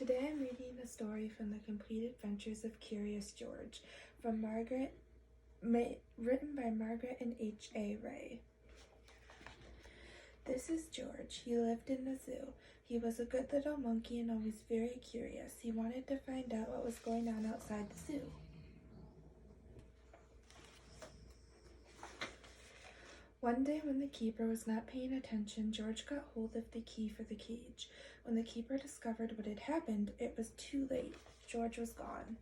Today I'm reading a story from The Complete Adventures of Curious George from written by Margaret and H.A. Ray. This is George. He lived in the zoo. He was a good little monkey and always very curious. He wanted to find out what was going on outside the zoo. One day when the keeper was not paying attention, George got hold of the key for the cage. When the keeper discovered what had happened, it was too late. George was gone.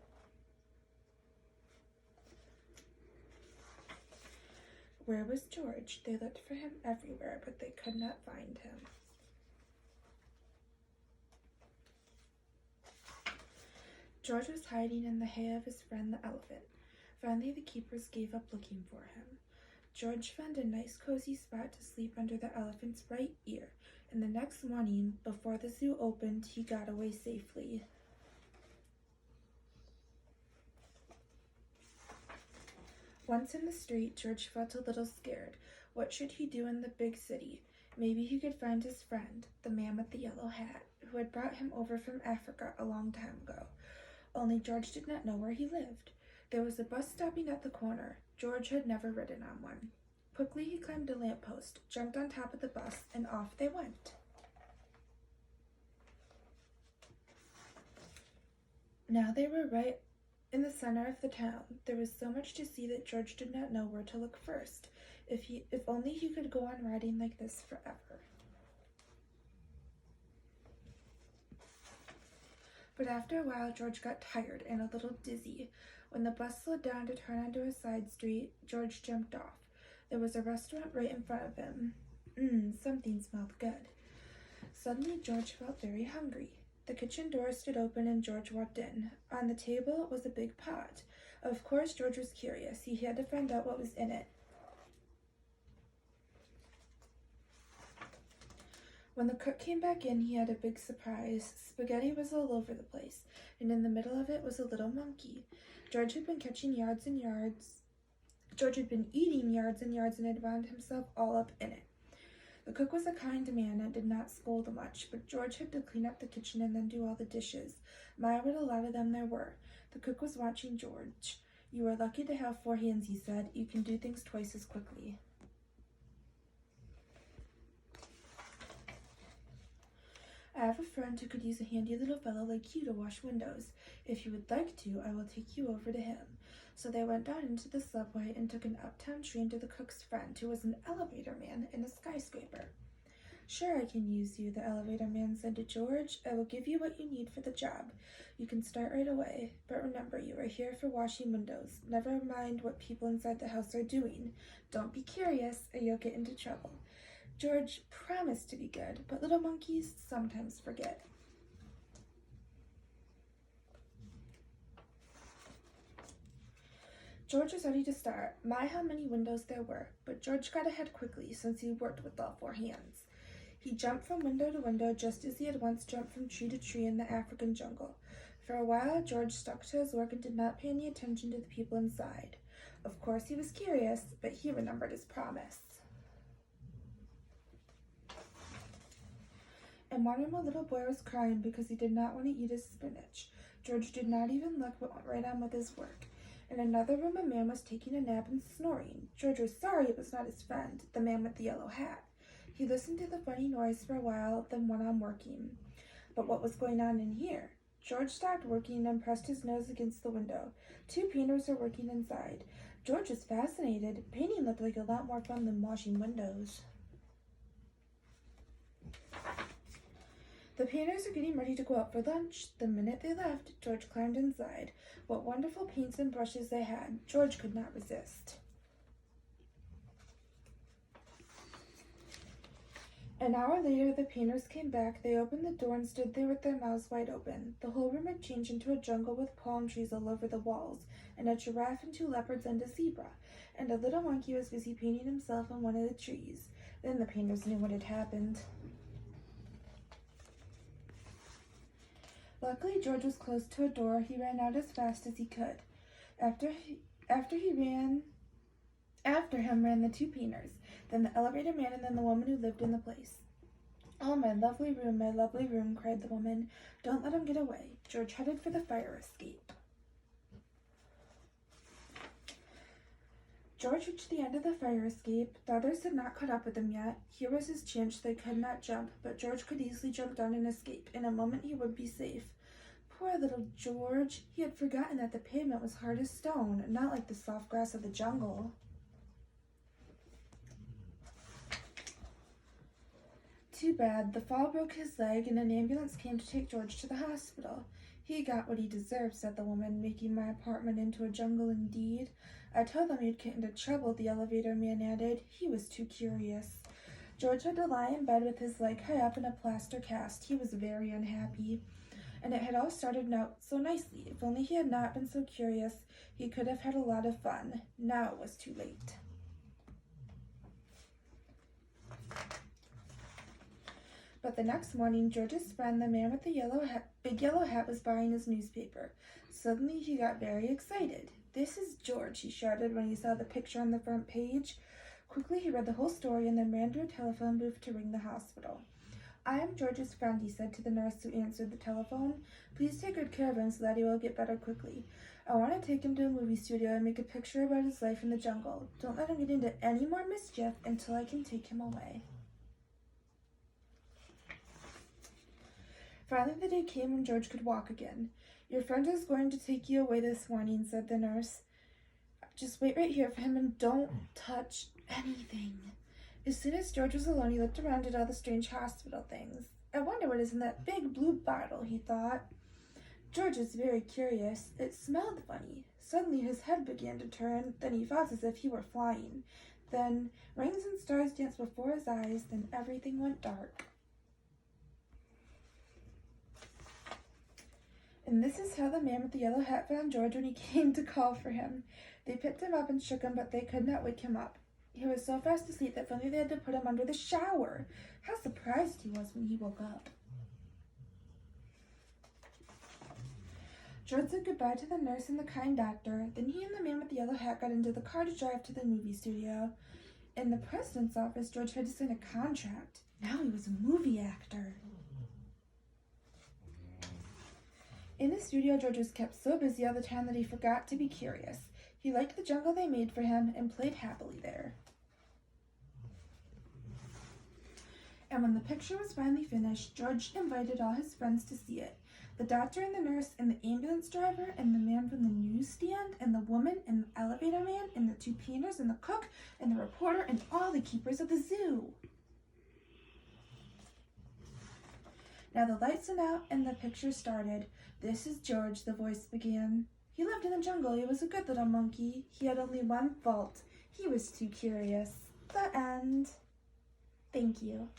Where was George? They looked for him everywhere, but they could not find him. George was hiding in the hay of his friend the elephant. Finally, the keepers gave up looking for him. George found a nice cozy spot to sleep under the elephant's right ear, and the next morning, before the zoo opened, he got away safely. Once in the street, George felt a little scared. What should he do in the big city? Maybe he could find his friend, the man with the yellow hat, who had brought him over from Africa a long time ago. Only George did not know where he lived. There was a bus stopping at the corner. George had never ridden on one. Quickly he climbed a lamppost, jumped on top of the bus, and off they went. Now they were right in the center of the town. There was so much to see that George did not know where to look first. If only he could go on riding like this forever. But after a while, George got tired and a little dizzy. When the bus slowed down to turn onto a side street, George jumped off. There was a restaurant right in front of him. Something smelled good. Suddenly, George felt very hungry. The kitchen door stood open and George walked in. On the table was a big pot. Of course, George was curious. He had to find out what was in it. When the cook came back in, he had a big surprise. Spaghetti was all over the place, and in the middle of it was a little monkey. George had been eating yards and yards and had wound himself all up in it. The cook was a kind man and did not scold much, but George had to clean up the kitchen and then do all the dishes. My, what a lot of them there were. The cook was watching George. "You are lucky to have 4 hands," he said. "You can do things twice as quickly." "I have a friend who could use a handy little fellow like you to wash windows. If you would like to, I will take you over to him." So they went down into the subway and took an uptown train to the cook's friend, who was an elevator man in a skyscraper. "Sure, I can use you," the elevator man said to George. "I will give you what you need for the job. You can start right away. But remember, you are here for washing windows. Never mind what people inside the house are doing. Don't be curious, or you'll get into trouble." George promised to be good, but little monkeys sometimes forget. George was ready to start. My, how many windows there were, but George got ahead quickly since he worked with all 4 hands. He jumped from window to window just as he had once jumped from tree to tree in the African jungle. For a while, George stuck to his work and did not pay any attention to the people inside. Of course, he was curious, but he remembered his promise. In one room, a little boy was crying because he did not want to eat his spinach. George did not even look, but went right on with his work. In another room, a man was taking a nap and snoring. George was sorry it was not his friend, the man with the yellow hat. He listened to the funny noise for a while, then went on working. But what was going on in here? George stopped working and pressed his nose against the window. 2 painters were working inside. George was fascinated. Painting looked like a lot more fun than washing windows. The painters were getting ready to go out for lunch. The minute they left, George climbed inside. What wonderful paints and brushes they had. George could not resist. An hour later, the painters came back. They opened the door and stood there with their mouths wide open. The whole room had changed into a jungle with palm trees all over the walls, and a giraffe and 2 leopards and a zebra, and a little monkey was busy painting himself on one of the trees. Then the painters knew what had happened. Luckily, George was close to a door. He ran out as fast as he could. After him ran the 2 painters, then the elevator man, and then the woman who lived in the place. Oh, my lovely room, cried the woman. Don't let him get away. George headed for the fire escape. George reached the end of the fire escape. The others had not caught up with him yet. Here was his chance. They could not jump, but George could easily jump down and escape. In a moment he would be safe. Poor little George. He had forgotten that the pavement was hard as stone, not like the soft grass of the jungle. Too bad. The fall broke his leg, and an ambulance came to take George to the hospital. He got what he deserved, said the woman, making my apartment into a jungle indeed. I told them you'd get into trouble, the elevator man added. He was too curious. George had to lie in bed with his leg high up in a plaster cast. He was very unhappy. And it had all started out so nicely. If only he had not been so curious, he could have had a lot of fun. Now it was too late. But the next morning, George's friend, the man with the big yellow hat, was buying his newspaper. Suddenly, he got very excited. This is George, he shouted when he saw the picture on the front page. Quickly, he read the whole story and then ran to a telephone booth to ring the hospital. I am George's friend, he said to the nurse who answered the telephone. Please take good care of him so that he will get better quickly. I want to take him to a movie studio and make a picture about his life in the jungle. Don't let him get into any more mischief until I can take him away. Finally, the day came when George could walk again. Your friend is going to take you away this morning, said the nurse. Just wait right here for him and don't touch anything. As soon as George was alone, he looked around at all the strange hospital things. I wonder what is in that big blue bottle, he thought. George was very curious. It smelled funny. Suddenly his head began to turn. Then he felt as if he were flying. Then rings and stars danced before his eyes. Then everything went dark. And this is how the man with the yellow hat found George when he came to call for him. They picked him up and shook him, but they could not wake him up. He was so fast asleep that finally they had to put him under the shower. How surprised he was when he woke up. George said goodbye to the nurse and the kind doctor. Then he and the man with the yellow hat got into the car to drive to the movie studio. In the president's office, George had to sign a contract. Now he was a movie actor. In the studio, George was kept so busy all the time that he forgot to be curious. He liked the jungle they made for him and played happily there. And when the picture was finally finished, George invited all his friends to see it. The doctor and the nurse and the ambulance driver and the man from the newsstand and the woman and the elevator man and the two painters and the cook and the reporter and all the keepers of the zoo. Now the lights went out and the picture started. This is George, the voice began. He lived in the jungle. He was a good little monkey. He had only one fault. He was too curious. The end. Thank you.